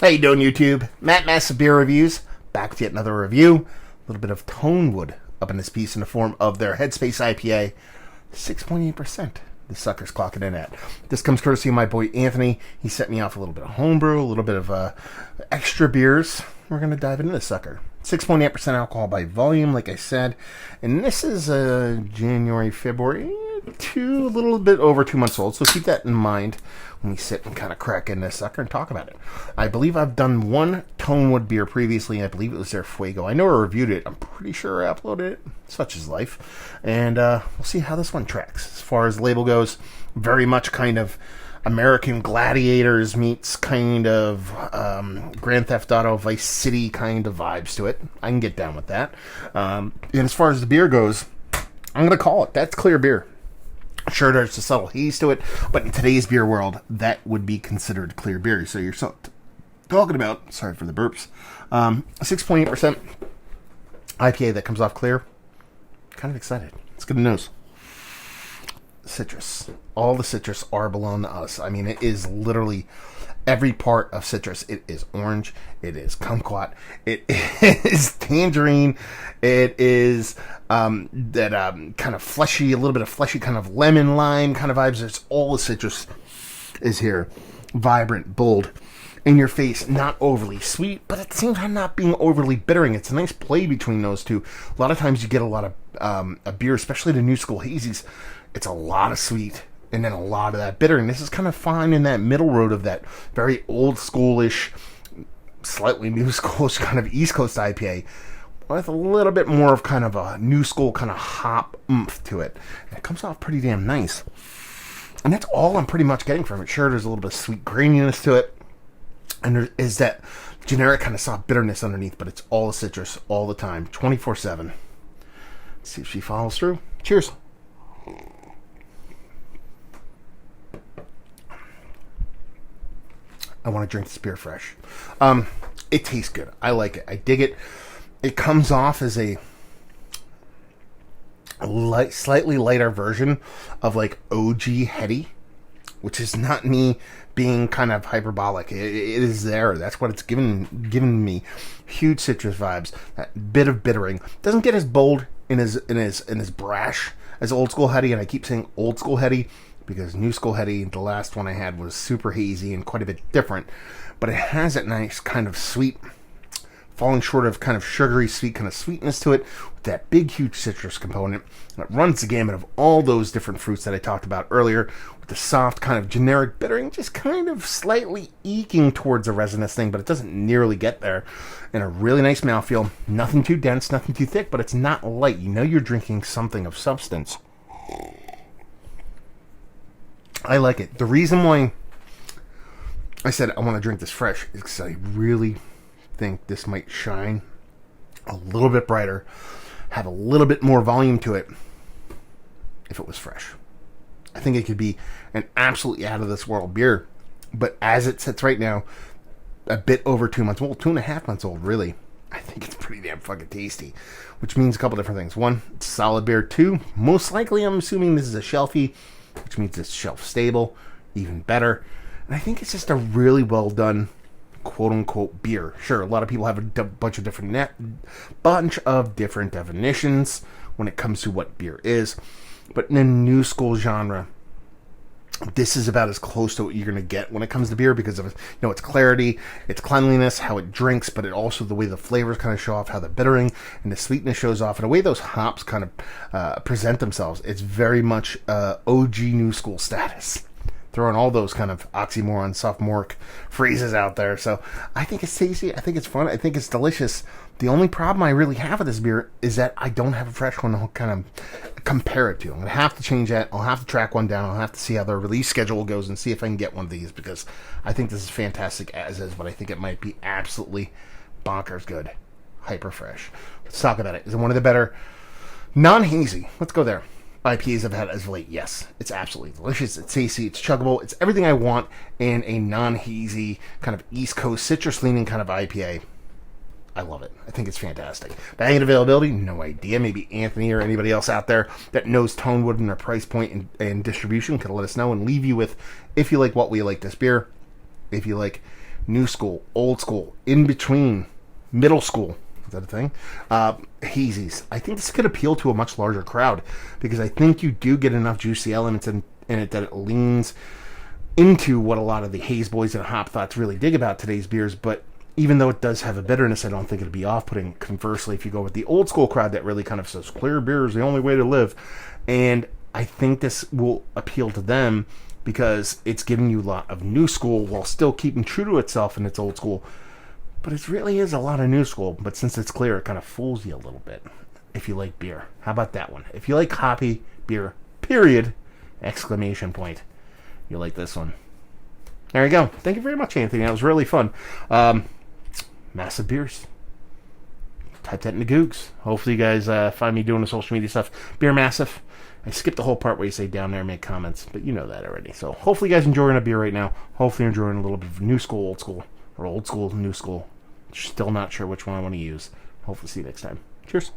How you doing, YouTube? Matt Massive Beer Reviews, back with yet another review. A little bit of Tonewood up in this piece in the form of their Headspace IPA. 6.8%. This sucker's clocking in at. This comes courtesy of my boy Anthony. He set me off a little bit of homebrew, a little bit of extra beers. We're going to dive into this sucker. 6.8% alcohol by volume, like I said. And this is January, February, a little bit over 2 months old. So keep that in mind when we sit and kind of crack in this sucker and talk about it. I believe I've done one Tonewood beer previously. I believe it was their Fuego. I know I reviewed it. I'm pretty sure I uploaded it. Such is life. And we'll see how this one tracks. As far as the label goes, very much kind of American Gladiators meets kind of Grand Theft Auto Vice City kind of vibes to it. I can get down with that. And as far as the beer goes, I'm going to call it. That's clear beer. Sure, there's a subtle haze to it, but in today's beer world, that would be considered clear beer. So you're talking about, sorry for the burps, 6.8% IPA that comes off clear. Kind of excited. Let's get a nose. Citrus. All the citrus are belong to us. I mean, it is literally every part of citrus. It is orange. It is kumquat. It is tangerine. It is that kind of fleshy, a little bit of fleshy kind of lemon lime kind of vibes. It's all the citrus is here. Vibrant, bold, in your face, not overly sweet, but at the same time not being overly bittering. It's a nice play between those two. A lot of times you get a lot of a beer, especially the new school hazies. It's a lot of sweet and then a lot of that bitter. And this is kind of fine in that middle road of that very old schoolish, slightly new schoolish kind of East Coast IPA with a little bit more of kind of a new school kind of hop oomph to it. And it comes off pretty damn nice. And that's all I'm pretty much getting from it. Sure, there's a little bit of sweet graininess to it. And there is that generic kind of soft bitterness underneath, but it's all the citrus all the time, 24/7. Let's see if she follows through. Cheers. I want to drink this beer fresh. It tastes good. I like it. I dig it. It comes off as a slightly lighter version of like OG Heady, which is not me being kind of hyperbolic. It is there. That's what it's given me. Huge citrus vibes. That bit of bittering. Doesn't get as bold in his brash as old school Heady, and I keep saying old school Heady because new school Heady, the last one I had, was super hazy and quite a bit different. But it has that nice kind of sweet, falling short of kind of sugary sweet kind of sweetness to it, with that big huge citrus component that runs the gamut of all those different fruits that I talked about earlier, with the soft kind of generic bittering just kind of slightly eking towards a resinous thing, but it doesn't nearly get there. And a really nice mouthfeel. Nothing too dense, nothing too thick, but it's not light. You know you're drinking something of substance. I like it. The reason why I said I want to drink this fresh is because I really think this might shine a little bit brighter, have a little bit more volume to it if it was fresh. I think it could be an absolutely out of this world beer, but as it sits right now, a bit over 2 months old, 2.5 months old, really, I think it's pretty damn fucking tasty, which means a couple different things. One, it's a solid beer. Two, most likely I'm assuming this is a shelfie, which means it's shelf stable, even better. And I think it's just a really well done quote-unquote beer. Sure, a lot of people have a bunch of different definitions when it comes to what beer is, but in the new school genre, this is about as close to what you're going to get when it comes to beer because of its clarity, its cleanliness, how it drinks, but it also the way the flavors kind of show off, how the bittering and the sweetness shows off, and the way those hops kind of present themselves. It's very much OG new school status. Throwing all those kind of oxymoron, sophomoric phrases out there. So I think it's tasty. I think it's fun. I think it's delicious. The only problem I really have with this beer is that I don't have a fresh one to kind of compare it to. I'm going to have to change that. I'll have to track one down. I'll have to see how the release schedule goes and see if I can get one of these because I think this is fantastic as is, but I think it might be absolutely bonkers good. Hyper fresh. Let's talk about it. Is it one of the better non-hazy? Let's go there. IPAs I've had as of late, yes. It's absolutely delicious. It's tasty. It's chuggable. It's everything I want in a non-hazy, kind of East Coast, citrus-leaning kind of IPA. I love it. I think it's fantastic. Bag and availability, no idea. Maybe Anthony or anybody else out there that knows Tonewood and their price point and distribution could let us know and leave you with, if you like what we like this beer, if you like new school, old school, in between, middle school. Is that a thing? Hazies. I think this could appeal to a much larger crowd because I think you do get enough juicy elements in it that it leans into what a lot of the haze boys and hop thoughts really dig about today's beers. But even though it does have a bitterness, I don't think it'll be off-putting. Conversely, if you go with the old school crowd that really kind of says clear beer is the only way to live, and I think this will appeal to them because it's giving you a lot of new school while still keeping true to itself in its old school. But it really is a lot of new school. But since it's clear, it kind of fools you a little bit if you like beer. How about that one? If you like hoppy beer, period, exclamation point, you'll like this one. There you go. Thank you very much, Anthony. That was really fun. Massive Beers. Type that in the Googs. Hopefully you guys find me doing the social media stuff. Beer Massive. I skipped the whole part where you say down there and make comments, but you know that already. So hopefully you guys enjoying a beer right now. Hopefully you're enjoying a little bit of new school, old school. Or old school, new school. Still not sure which one I want to use. Hopefully see you next time. Cheers.